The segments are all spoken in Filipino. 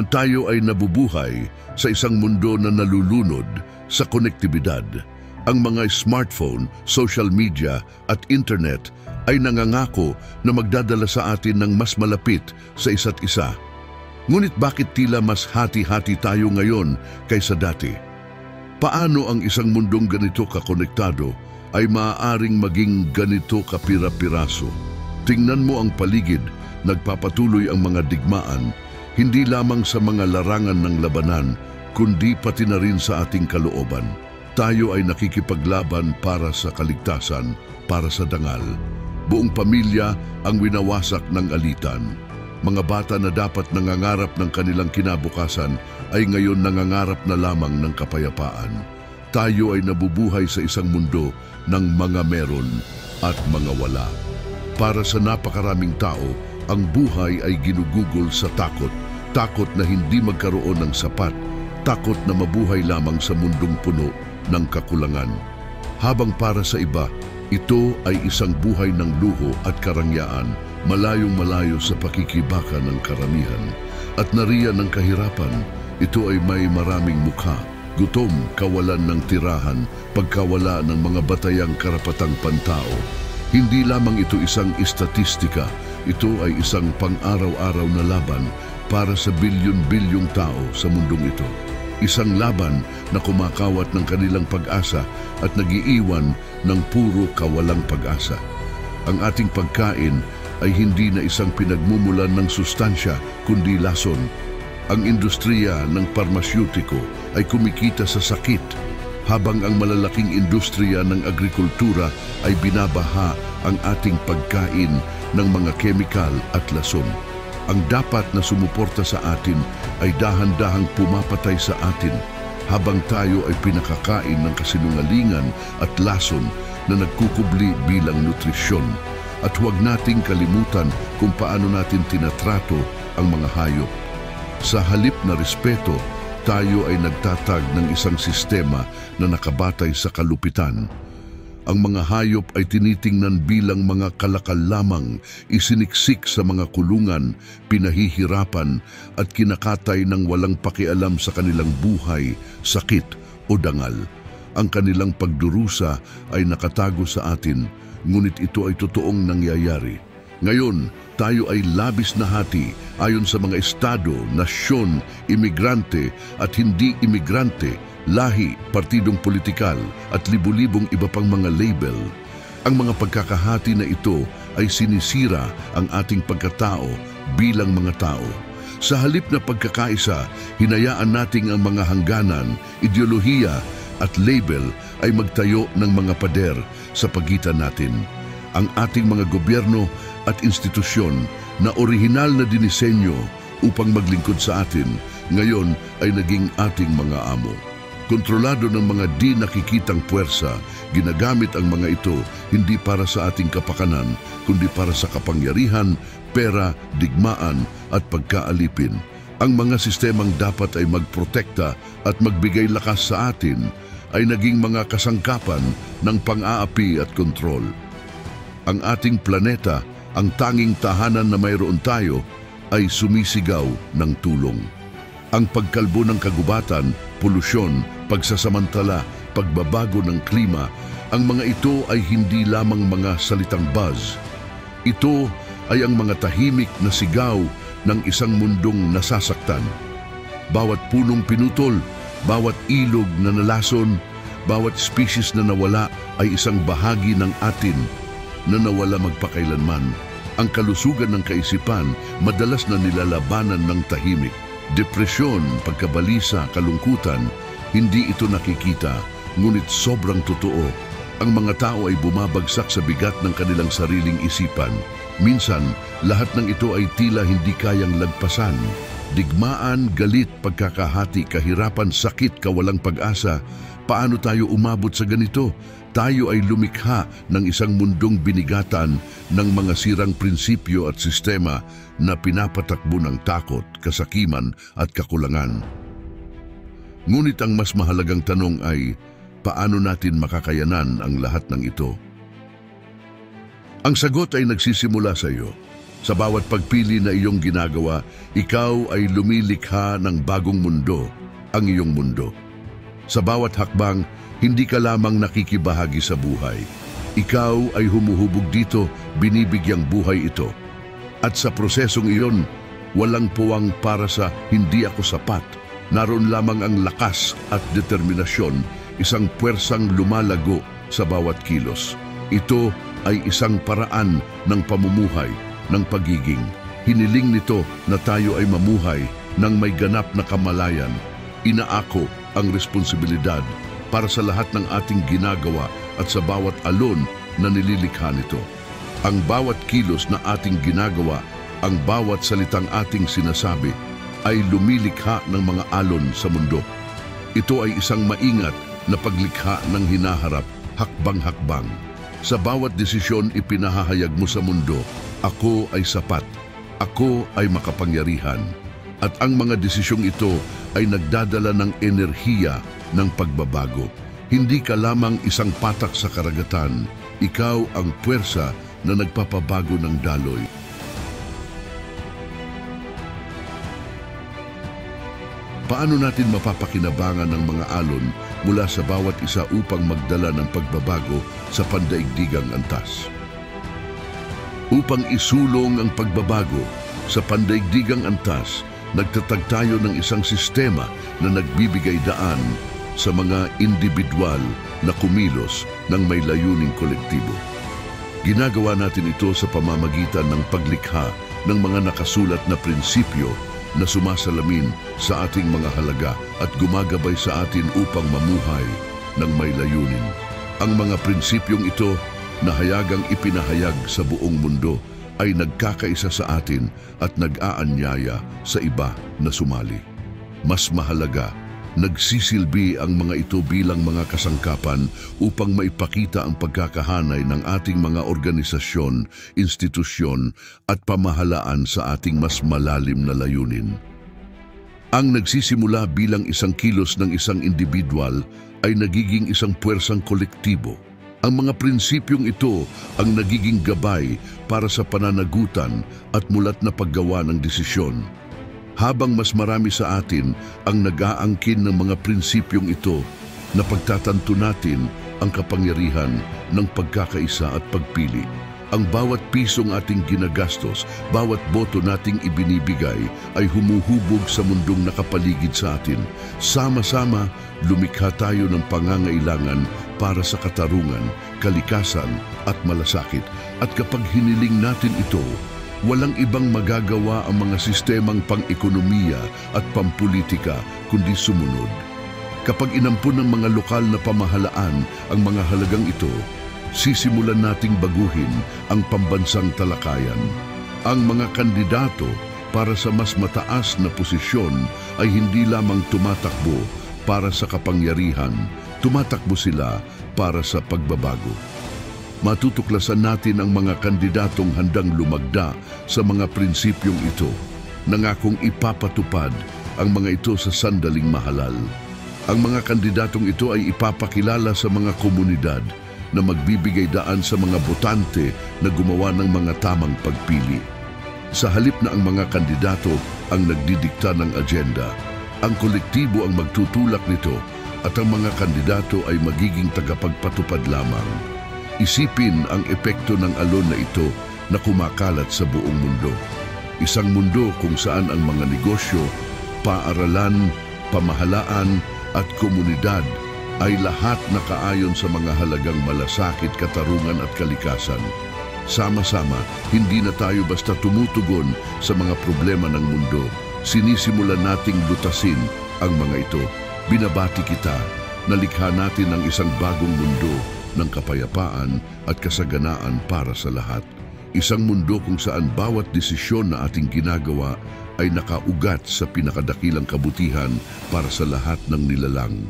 Tayo ay nabubuhay sa isang mundo na nalulunod sa konektibidad. Ang mga smartphone, social media at internet ay nangangako na magdadala sa atin ng mas malapit sa isa't isa. Ngunit bakit tila mas hati-hati tayo ngayon kaysa dati? Paano ang isang mundong ganito kakonektado ay maaaring maging ganito kapira-piraso? Tingnan mo ang paligid, nagpapatuloy ang mga digmaan, hindi lamang sa mga larangan ng labanan, kundi pati na rin sa ating kalooban. Tayo ay nakikipaglaban para sa kaligtasan, para sa dangal. Buong pamilya ang winawasak ng alitan. Mga bata na dapat nangangarap ng kanilang kinabukasan ay ngayon nangangarap na lamang ng kapayapaan. Tayo ay nabubuhay sa isang mundo ng mga meron at mga wala. Para sa napakaraming tao, ang buhay ay ginugugol sa takot. Takot na hindi magkaroon ng sapat. Takot na mabuhay lamang sa mundong puno ng kakulangan. Habang para sa iba, ito ay isang buhay ng luho at karangyaan, malayong malayo sa pakikibaka ng karamihan. At nariyan ng kahirapan, ito ay may maraming mukha, gutom, kawalan ng tirahan, pagkawala ng mga batayang karapatang pantao. Hindi lamang ito isang istatistika, ito ay isang pang-araw-araw na laban para sa bilyon-bilyong tao sa mundong ito. Isang laban na kumakawat ng kanilang pag-asa at nagiiwan ng puro kawalang pag-asa. Ang ating pagkain ay hindi na isang pinagmumulan ng sustansya kundi lason. Ang industriya ng parmasyutiko ay kumikita sa sakit, habang ang malalaking industriya ng agrikultura ay binabaha ang ating pagkain ng mga kemikal at lason. Ang dapat na sumuporta sa atin ay dahan-dahang pumapatay sa atin habang tayo ay pinakakain ng kasinungalingan at lason na nagkukubli bilang nutrisyon. At huwag nating kalimutan kung paano natin tinatrato ang mga hayop. Sa halip na respeto, tayo ay nagtatag ng isang sistema na nakabatay sa kalupitan. Ang mga hayop ay tinitingnan bilang mga kalakal lamang, isiniksik sa mga kulungan, pinahihirapan at kinakatay ng walang pakialam sa kanilang buhay, sakit o dangal. Ang kanilang pagdurusa ay nakatago sa atin, ngunit ito ay totoong nangyayari. Ngayon, tayo ay labis na hati ayon sa mga estado, nasyon, imigrante at hindi imigrante, lahi, partidong politikal at libu-libong iba pang mga label. Ang mga pagkakahati na ito ay sinisira ang ating pagkatao bilang mga tao. Sa halip na pagkakaisa, hinayaan nating ang mga hangganan, ideolohiya at label ay magtayo ng mga pader sa pagitan natin. Ang ating mga gobyerno at institusyon na orihinal na dinisenyo upang maglingkod sa atin, ngayon ay naging ating mga amo. Kontrolado ng mga di nakikitang puwersa, ginagamit ang mga ito hindi para sa ating kapakanan, kundi para sa kapangyarihan, pera, digmaan at pagkaalipin. Ang mga sistemang dapat ay magprotekta at magbigay lakas sa atin ay naging mga kasangkapan ng pang-aapi at kontrol. Ang ating planeta, ang tanging tahanan na mayroon tayo, ay sumisigaw ng tulong. Ang pagkalbo ng kagubatan, polusyon, pagsasamantala, pagbabago ng klima, ang mga ito ay hindi lamang mga salitang buzz. Ito ay ang mga tahimik na sigaw ng isang mundong nasasaktan. Bawat punong pinutol, bawat ilog na nalason, bawat species na nawala ay isang bahagi ng atin na nawala magpakailanman. Ang kalusugan ng kaisipan madalas na nilalabanan ng tahimik. Depresyon, pagkabalisa, kalungkutan, hindi ito nakikita, ngunit sobrang totoo. Ang mga tao ay bumabagsak sa bigat ng kanilang sariling isipan. Minsan, lahat ng ito ay tila hindi kayang lagpasan. Digmaan, galit, pagkakahati, kahirapan, sakit, kawalang pag-asa. Paano tayo umabot sa ganito? Tayo ay lumikha ng isang mundong binigatan ng mga sirang prinsipyo at sistema na pinapatakbo ng takot, kasakiman at kakulangan. Ngunit ang mas mahalagang tanong ay, paano natin makakayanan ang lahat ng ito? Ang sagot ay nagsisimula sa iyo. Sa bawat pagpili na iyong ginagawa, ikaw ay lumilikha ng bagong mundo, ang iyong mundo. Sa bawat hakbang, hindi ka lamang nakikibahagi sa buhay. Ikaw ay humuhubog dito, binibigyang buhay ito. At sa prosesong iyon, walang puwang para sa hindi ako sapat. Naroon lamang ang lakas at determinasyon, isang puwersang lumalago sa bawat kilos. Ito ay isang paraan ng pamumuhay, ng pagiging. Hiniling nito na tayo ay mamuhay ng may ganap na kamalayan. Inaako ang responsibilidad para sa lahat ng ating ginagawa at sa bawat alon na nililikha nito. Ang bawat kilos na ating ginagawa, ang bawat salitang ating sinasabi, ay lumilikha ng mga alon sa mundo. Ito ay isang maingat na paglikha ng hinaharap, hakbang-hakbang. Sa bawat desisyon ipinahahayag mo sa mundo, ako ay sapat, ako ay makapangyarihan. At ang mga desisyong ito ay nagdadala ng enerhiya ng pagbabago. Hindi ka lamang isang patak sa karagatan, ikaw ang puwersa na nagpapabago ng daloy. Paano natin mapapakinabangan ng mga alon mula sa bawat isa upang magdala ng pagbabago sa pandaigdigang antas? Upang isulong ang pagbabago sa pandaigdigang antas, nagtatag tayo ng isang sistema na nagbibigay daan sa mga individual na kumilos ng may layuning kolektibo. Ginagawa natin ito sa pamamagitan ng paglikha ng mga nakasulat na prinsipyo na sumasalamin sa ating mga halaga at gumagabay sa atin upang mamuhay ng may layunin. Ang mga prinsipyong ito na hayagang ipinahayag sa buong mundo ay nagkakaisa sa atin at nag-aanyaya sa iba na sumali. Mas mahalaga, nagsisilbi ang mga ito bilang mga kasangkapan upang maipakita ang pagkakahanay ng ating mga organisasyon, institusyon at pamahalaan sa ating mas malalim na layunin. Ang nagsisimula bilang isang kilos ng isang individual ay nagiging isang puwersang kolektibo. Ang mga prinsipyong ito ang nagiging gabay para sa pananagutan at mulat na paggawa ng desisyon. Habang mas marami sa atin ang nag-aangkin ng mga prinsipyong ito, napagtatanto natin ang kapangyarihan ng pagkakaisa at pagpili. Ang bawat pisong ating ginagastos, bawat boto nating ibinibigay ay humuhubog sa mundong nakapaligid sa atin. Sama-sama, lumikha tayo ng pangangailangan para sa katarungan, kalikasan at malasakit. At kapag hiniling natin ito, walang ibang magagawa ang mga sistemang pang-ekonomiya at pampolitika kundi sumunod. Kapag inampun ng mga lokal na pamahalaan ang mga halagang ito, sisimulan nating baguhin ang pambansang talakayan. Ang mga kandidato para sa mas mataas na posisyon ay hindi lamang tumatakbo para sa kapangyarihan, tumatakbo sila para sa pagbabago. Matutuklasan natin ang mga kandidatong handang lumagda sa mga prinsipyong ito, nangakong ipapatupad ang mga ito sa sandaling mahalal. Ang mga kandidatong ito ay ipapakilala sa mga komunidad na magbibigay daan sa mga botante na gumawa ng mga tamang pagpili. Sa halip na ang mga kandidato ang nagdidikta ng agenda, ang kolektibo ang magtutulak nito at ang mga kandidato ay magiging tagapagpatupad lamang. Isipin ang epekto ng alon na ito na kumakalat sa buong mundo. Isang mundo kung saan ang mga negosyo, paaralan, pamahalaan at komunidad ay lahat nakaayon sa mga halagang malasakit, katarungan at kalikasan. Sama-sama, hindi na tayo basta tumutugon sa mga problema ng mundo. Sinisimulan nating lutasin ang mga ito. Binabati kita, nalikha natin ang isang bagong mundo ng kapayapaan at kasaganaan para sa lahat. Isang mundo kung saan bawat desisyon na ating ginagawa ay nakaugat sa pinakadakilang kabutihan para sa lahat ng nilalang.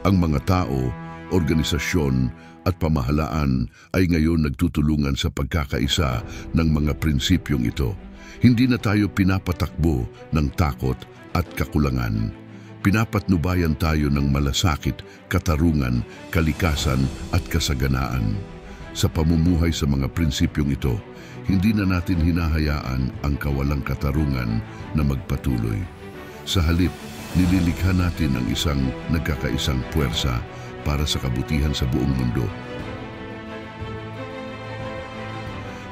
Ang mga tao, organisasyon at pamahalaan ay ngayon nagtutulungan sa pagkakaisa ng mga prinsipyong ito. Hindi na tayo pinapatakbo ng takot at kakulangan. Pinapatnubayan tayo ng malasakit, katarungan, kalikasan at kasaganaan. Sa pamumuhay sa mga prinsipyong ito, hindi na natin hinahayaan ang kawalang katarungan na magpatuloy. Sa halip, nililikha natin ang isang nagkakaisang puwersa para sa kabutihan sa buong mundo.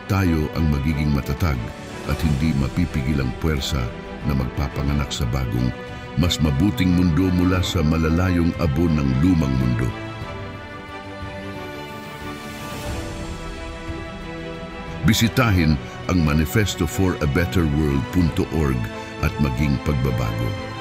Tayo ang magiging matatag at hindi mapipigilang puwersa na magpapanganak sa bagong, mas mabuting mundo mula sa malalayong abo ng lumang mundo. Bisitahin ang manifestoforabetterworld.org at maging pagbabago.